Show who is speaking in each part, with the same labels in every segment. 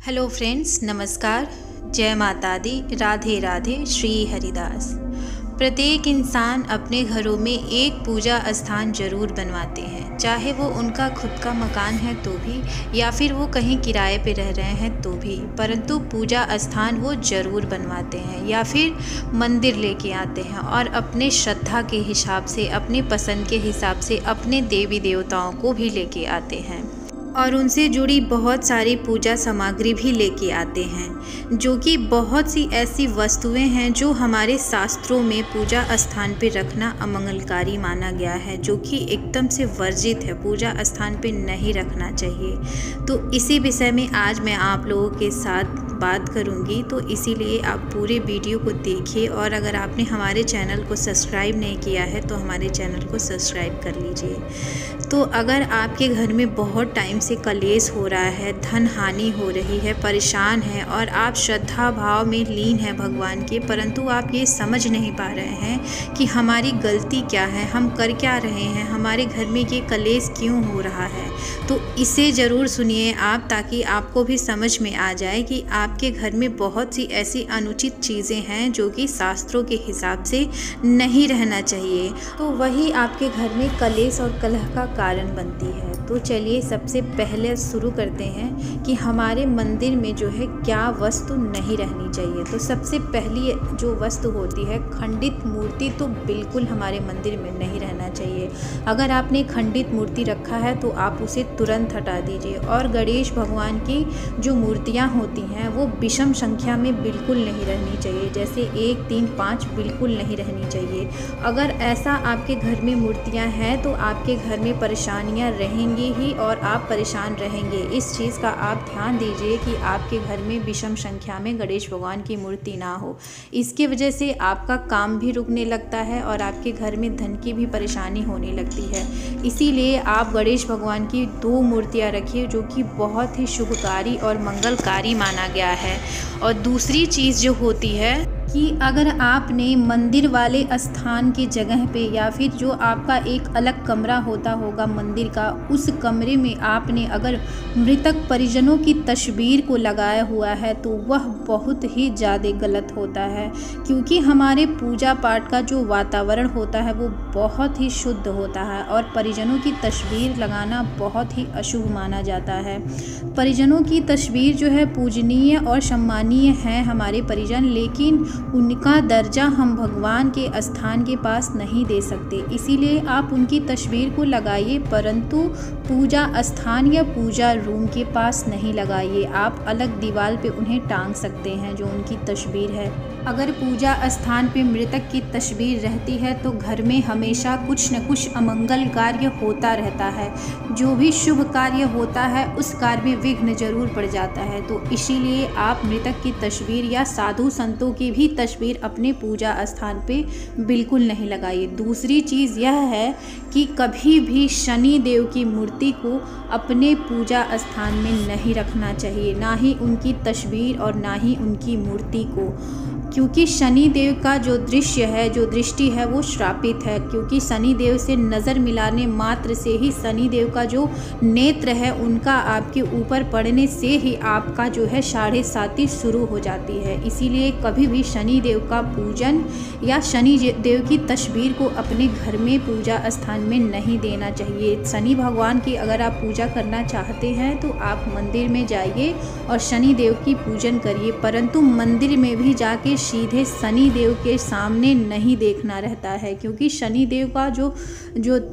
Speaker 1: Hello friends, नमस्कार। जय माता दी, राधे राधे, श्री हरिदास। प्रत्येक इंसान अपने घरों में एक पूजा स्थान जरूर बनवाते हैं, चाहे वो उनका खुद का मकान है तो भी, या फिर वो कहीं किराए पे रह रहे हैं तो भी, परंतु पूजा स्थान वो ज़रूर बनवाते हैं या फिर मंदिर लेके आते हैं और अपने श्रद्धा के हिसाब से, अपने पसंद के हिसाब से अपने देवी देवताओं को भी लेके आते हैं और उनसे जुड़ी बहुत सारी पूजा सामग्री भी लेके आते हैं, जो कि बहुत सी ऐसी वस्तुएं हैं जो हमारे शास्त्रों में पूजा स्थान पे रखना अमंगलकारी माना गया है, जो कि एकदम से वर्जित है, पूजा स्थान पे नहीं रखना चाहिए। तो इसी विषय में आज मैं आप लोगों के साथ बात करूंगी, तो इसीलिए आप पूरे वीडियो को देखिए और अगर आपने हमारे चैनल को सब्सक्राइब नहीं किया है तो हमारे चैनल को सब्सक्राइब कर लीजिए। तो अगर आपके घर में बहुत टाइम से कलेश हो रहा है, धन हानि हो रही है, परेशान है और आप श्रद्धा भाव में लीन हैं भगवान के, परंतु आप ये समझ नहीं पा रहे हैं कि हमारी गलती क्या है, हम कर क्या रहे हैं, हमारे घर में ये कलेश क्यों हो रहा है, तो इसे ज़रूर सुनिए आप, ताकि आपको भी समझ में आ जाए कि आपके घर में बहुत सी ऐसी अनुचित चीज़ें हैं जो कि शास्त्रों के हिसाब से नहीं रहना चाहिए, तो वही आपके घर में कलेश और कलह का कारण बनती है। तो चलिए सबसे पहले शुरू करते हैं कि हमारे मंदिर में जो है क्या वस्तु नहीं रहनी चाहिए। तो सबसे पहली जो वस्तु होती है खंडित मूर्ति, तो बिल्कुल हमारे मंदिर में नहीं रहना चाहिए। अगर आपने खंडित मूर्ति रखा है तो आप उसे तुरंत हटा दीजिए। और गणेश भगवान की जो मूर्तियाँ होती हैं वो विषम संख्या में बिल्कुल नहीं रहनी चाहिए, जैसे 1, 3, 5 बिल्कुल नहीं रहनी चाहिए। अगर ऐसा आपके घर में मूर्तियाँ हैं तो आपके घर में परेशानियाँ रहेंगी ही और आप परेशान रहेंगे। इस चीज़ का आप ध्यान दीजिए कि आपके घर में विषम संख्या में गणेश भगवान की मूर्ति ना हो। इसके वजह से आपका काम भी रुकने लगता है और आपके घर में धन की भी परेशानी होने लगती है। इसीलिए आप गणेश भगवान की 2 मूर्तियाँ रखिए, जो कि बहुत ही शुभकारी और मंगलकारी माना गया है। और दूसरी चीज़ जो होती है कि अगर आपने मंदिर वाले स्थान की जगह पे या फिर जो आपका एक अलग कमरा होता होगा मंदिर का, उस कमरे में आपने अगर मृतक परिजनों की तस्वीर को लगाया हुआ है तो वह बहुत ही ज़्यादा गलत होता है, क्योंकि हमारे पूजा पाठ का जो वातावरण होता है वो बहुत ही शुद्ध होता है और परिजनों की तस्वीर लगाना बहुत ही अशुभ माना जाता है। परिजनों की तस्वीर जो है पूजनीय और सम्मानीय है हमारे परिजन, लेकिन उनका दर्जा हम भगवान के स्थान के पास नहीं दे सकते। इसीलिए आप उनकी तस्वीर को लगाइए, परंतु पूजा स्थान या पूजा रूम के पास नहीं लगाइए। आप अलग दीवार पे उन्हें टांग सकते हैं जो उनकी तस्वीर है। अगर पूजा स्थान पे मृतक की तस्वीर रहती है तो घर में हमेशा कुछ न कुछ अमंगल कार्य होता रहता है। जो भी शुभ कार्य होता है उस कार्य में विघ्न जरूर पड़ जाता है। तो इसीलिए आप मृतक की तस्वीर या साधु संतों की भी तस्वीर अपने पूजा स्थान पे बिल्कुल नहीं लगाइए। दूसरी चीज़ यह है कि कभी भी शनि देव की मूर्ति को अपने पूजा स्थान में नहीं रखना चाहिए, ना ही उनकी तस्वीर और ना ही उनकी मूर्ति को, क्योंकि शनि देव का जो दृश्य है, जो दृष्टि है वो श्रापित है। क्योंकि शनि देव से नज़र मिलाने मात्र से ही शनि देव का जो नेत्र है उनका आपके ऊपर पड़ने से ही आपका जो है 7.5 शुरू हो जाती है। इसीलिए कभी भी शनि देव का पूजन या शनि देव की तस्वीर को अपने घर में पूजा स्थान में नहीं देना चाहिए। शनि भगवान की अगर आप पूजा करना चाहते हैं तो आप मंदिर में जाइए और शनि देव की पूजन करिए, परंतु मंदिर में भी जाके सीधे शनि देव के सामने नहीं देखना रहता है, क्योंकि शनि देव का जो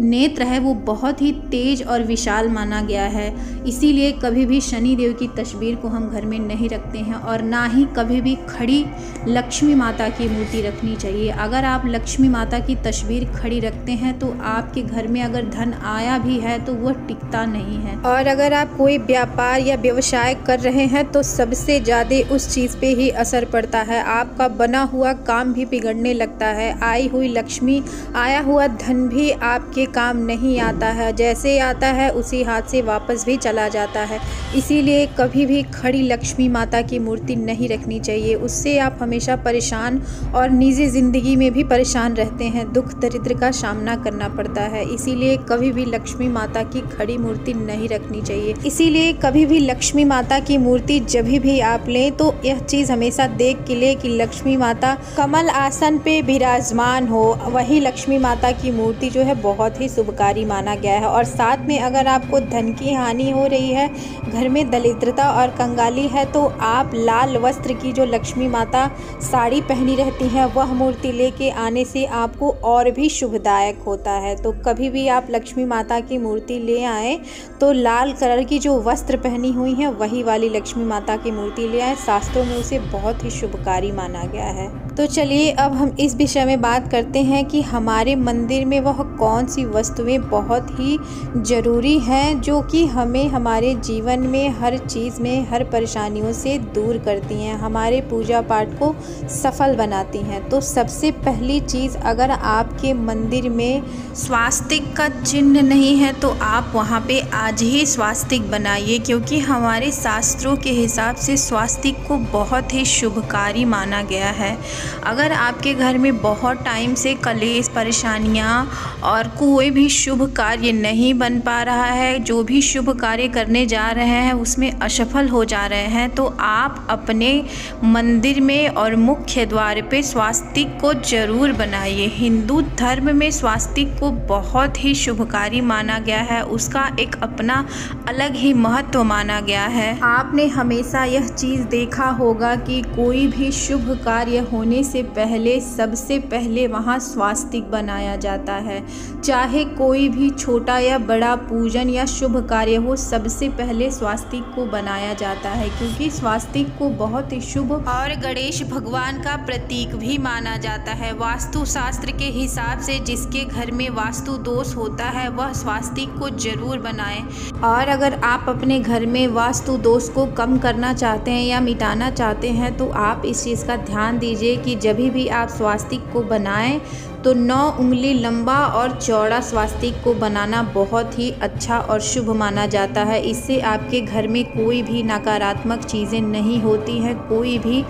Speaker 1: नेत्र है वो बहुत ही तेज और विशाल माना गया है। इसीलिए कभी भी शनि देव की तस्वीर को हम घर में नहीं रखते हैं और ना ही कभी भी खड़ी लक्ष्मी माता की मूर्ति रखनी चाहिए। अगर आप लक्ष्मी माता की तस्वीर खड़ी रखते हैं तो आपके घर में अगर धन आया भी है तो वह टिकता नहीं है। और अगर आप कोई व्यापार या व्यवसाय कर रहे हैं तो सबसे ज़्यादा उस चीज़ पे ही असर पड़ता है। आप आपका बना हुआ काम भी बिगड़ने लगता है। आई हुई लक्ष्मी, आया हुआ धन भी आपके काम नहीं आता है, जैसे आता है उसी हाथ से वापस भी चला जाता है। इसीलिए कभी भी खड़ी लक्ष्मी माता की मूर्ति नहीं रखनी चाहिए, उससे आप हमेशा परेशान और निजी ज़िंदगी में भी परेशान रहते हैं, दुख दरिद्र का सामना करना पड़ता है। इसीलिए कभी भी लक्ष्मी माता की खड़ी मूर्ति नहीं रखनी चाहिए। इसीलिए कभी भी लक्ष्मी माता की मूर्ति जब भी आप लें तो यह चीज़ हमेशा देख के ले कि लक्ष्मी माता कमल आसन पे विराजमान हो। वही लक्ष्मी माता की मूर्ति जो है बहुत ही शुभकारी माना गया है। और साथ में अगर आपको धन की हानि हो रही है, घर में दरिद्रता और कंगाली है, तो आप लाल वस्त्र की जो लक्ष्मी माता साड़ी पहनी रहती हैं वह मूर्ति लेके आने से आपको और भी शुभदायक होता है। तो कभी भी आप लक्ष्मी माता की मूर्ति ले आएँ तो लाल कलर की जो वस्त्र पहनी हुई है वही वाली लक्ष्मी माता की मूर्ति ले आए। शास्त्रों में उसे बहुत ही शुभकारी माना गया है। तो चलिए अब हम इस विषय में बात करते हैं कि हमारे मंदिर में वह कौन सी वस्तुएं बहुत ही ज़रूरी हैं जो कि हमें हमारे जीवन में हर चीज़ में हर परेशानियों से दूर करती हैं, हमारे पूजा पाठ को सफल बनाती हैं। तो सबसे पहली चीज़, अगर आपके मंदिर में स्वास्तिक का चिन्ह नहीं है तो आप वहाँ पे आज ही स्वास्तिक बनाइए, क्योंकि हमारे शास्त्रों के हिसाब से स्वास्तिक को बहुत ही शुभकारी माना गया है। अगर आपके घर में बहुत टाइम से कलेश, परेशानियां और कोई भी शुभ कार्य नहीं बन पा रहा है, जो भी शुभ कार्य करने जा रहे हैं उसमें असफल हो जा रहे हैं, तो आप अपने मंदिर में और मुख्य द्वार पे स्वास्तिक को जरूर बनाइए। हिंदू धर्म में स्वास्तिक को बहुत ही शुभकारी माना गया है, उसका एक अपना अलग ही महत्व माना गया है। आपने हमेशा यह चीज़ देखा होगा कि कोई भी शुभ कार्य होने से पहले सबसे पहले वहाँ स्वास्तिक बनाया जाता है। चाहे कोई भी छोटा या बड़ा पूजन या शुभ कार्य हो, सबसे पहले स्वास्तिक को बनाया जाता है, क्योंकि स्वास्तिक को बहुत ही शुभ और गणेश भगवान का प्रतीक भी माना जाता है। वास्तु शास्त्र के हिसाब से जिसके घर में वास्तु दोष होता है वह स्वास्तिक को जरूर बनाएं। और अगर आप अपने घर में वास्तु दोष को कम करना चाहते हैं या मिटाना चाहते हैं तो आप इस चीज़ का ध्यान दीजिए कि जब भी आप स्वास्तिक को बनाएं तो 9 उंगली लंबा और चौड़ा स्वास्तिक को बनाना बहुत ही अच्छा और शुभ माना जाता है। इससे आपके घर में कोई भी नकारात्मक चीज़ें नहीं होती हैं, कोई भी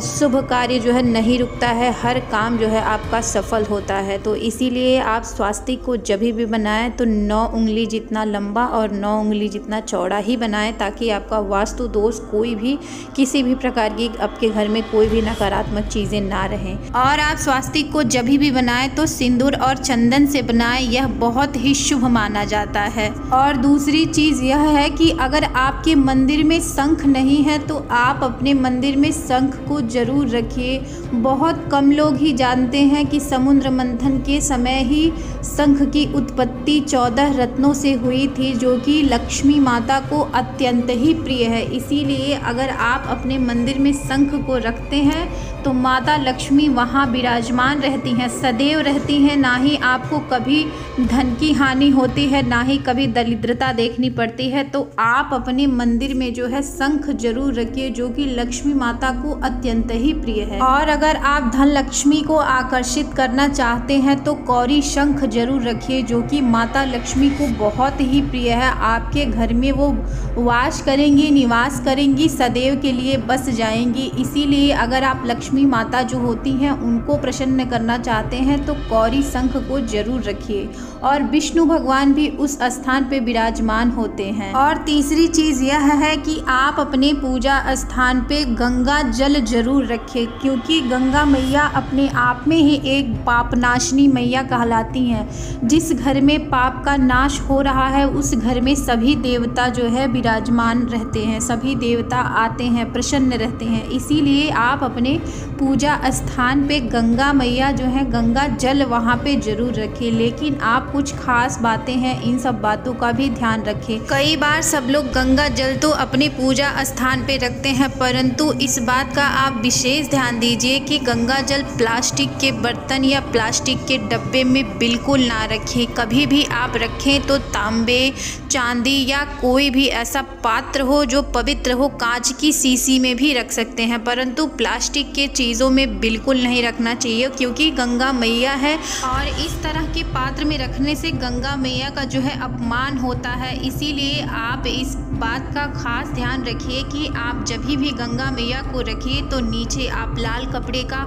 Speaker 1: शुभ कार्य जो है नहीं रुकता है, हर काम जो है आपका सफल होता है। तो इसीलिए आप स्वास्तिक को जब भी बनाएं तो 9 उंगली जितना लंबा और 9 उंगली जितना चौड़ा ही बनाएं, ताकि आपका वास्तु दोष कोई भी किसी भी प्रकार की आपके घर में कोई भी नकारात्मक चीज़ें ना रहें। और आप स्वास्तिक को जब भी बनाएं तो सिंदूर और चंदन से बनाएं, यह बहुत ही शुभ माना जाता है। और दूसरी चीज़ यह है कि अगर आपके मंदिर में शंख नहीं है तो आप अपने मंदिर में शंख को जरूर रखिए। बहुत कम लोग ही जानते हैं कि समुद्र मंथन के समय ही शंख की उत्पत्ति 14 रत्नों से हुई थी, जो कि लक्ष्मी माता को अत्यंत ही प्रिय है। इसीलिए अगर आप अपने मंदिर में शंख को रखते हैं तो माता लक्ष्मी वहाँ विराजमान रहती हैं, सदैव रहती हैं। ना ही आपको कभी धन की हानि होती है, ना ही कभी दरिद्रता देखनी पड़ती है। तो आप अपने मंदिर में जो है शंख जरूर रखिए, जो कि लक्ष्मी माता को अत्यंत ही प्रिय है। और अगर आप धन लक्ष्मी को आकर्षित करना चाहते हैं तो कौरी शंख जरूर रखिए, जो कि माता लक्ष्मी को बहुत ही प्रिय है। आपके घर में वो वास करेंगी, निवास करेंगी, सदैव के लिए बस जाएंगी। इसीलिए अगर आप लक्ष्मी माता जो होती हैं उनको प्रसन्न करना चाहते हैं तो कौरी शंख को जरूर रखिए। और विष्णु भगवान भी उस स्थान पे विराजमान होते हैं। और तीसरी चीज़ यह है कि आप अपने पूजा स्थान पे गंगा जल जरूर रखें, क्योंकि गंगा मैया अपने आप में ही एक पापनाशनी मैया कहलाती हैं। जिस घर में पाप का नाश हो रहा है उस घर में सभी देवता जो है विराजमान रहते हैं, सभी देवता आते हैं, प्रसन्न रहते हैं। इसीलिए आप अपने पूजा स्थान पे गंगा मैया जो है गंगा जल वहाँ पे जरूर रखें। लेकिन आप कुछ खास बातें हैं, इन सब बातों का भी ध्यान रखें। कई बार सब लोग गंगा जल तो अपने पूजा स्थान पे रखते हैं, परंतु इस बात का आप विशेष ध्यान दीजिए कि गंगा जल प्लास्टिक के बर्तन या प्लास्टिक के डब्बे में बिल्कुल ना रखें। कभी भी आप रखें तो तांबे, चांदी या कोई भी ऐसा पात्र हो जो पवित्र हो, कांच की शीशी में भी रख सकते हैं, परंतु प्लास्टिक के चीज़ों में बिल्कुल नहीं रखना चाहिए, क्योंकि गंगा मैया है और इस तरह के पात्र में रखने से गंगा मैया का जो है अपमान होता है। इसीलिए आप इस बात का खास ध्यान रखिए कि आप जब भी गंगा मैया को रखिए तो नीचे आप लाल कपड़े का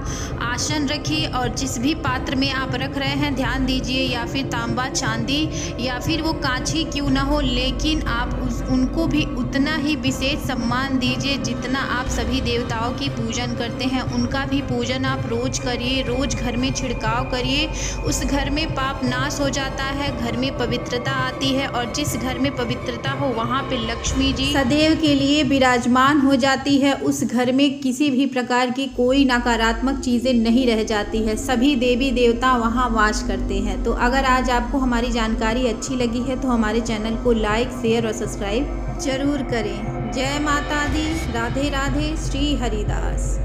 Speaker 1: आसन रखिए, और जिस भी पात्र में आप रख रहे हैं ध्यान दीजिए, या फिर तांबा चांदी या फिर वो कांच ही क्यों ना हो, लेकिन आप उनको भी उतना ही विशेष सम्मान दीजिए जितना आप सभी देवताओं की पूजन करते हैं। उनका भी पूजन आप रोज करिए, रोज घर में छिड़काव करिए। उस घर में पाप नाश हो जाता है, घर में पवित्रता आती है, और जिस घर में पवित्रता हो वहाँ पे लक्ष्मी जी सदैव के लिए विराजमान हो जाती है। उस घर में किसी भी प्रकार की कोई नकारात्मक चीज़ें नहीं रह जाती है, सभी देवी देवता वहाँ वास करते हैं। तो अगर आज आपको हमारी जानकारी अच्छी लगी है तो हमारे चैनल को लाइक, शेयर और सब्सक्राइब जरूर करें। जय माता दी। राधे राधे। श्री हरिदास।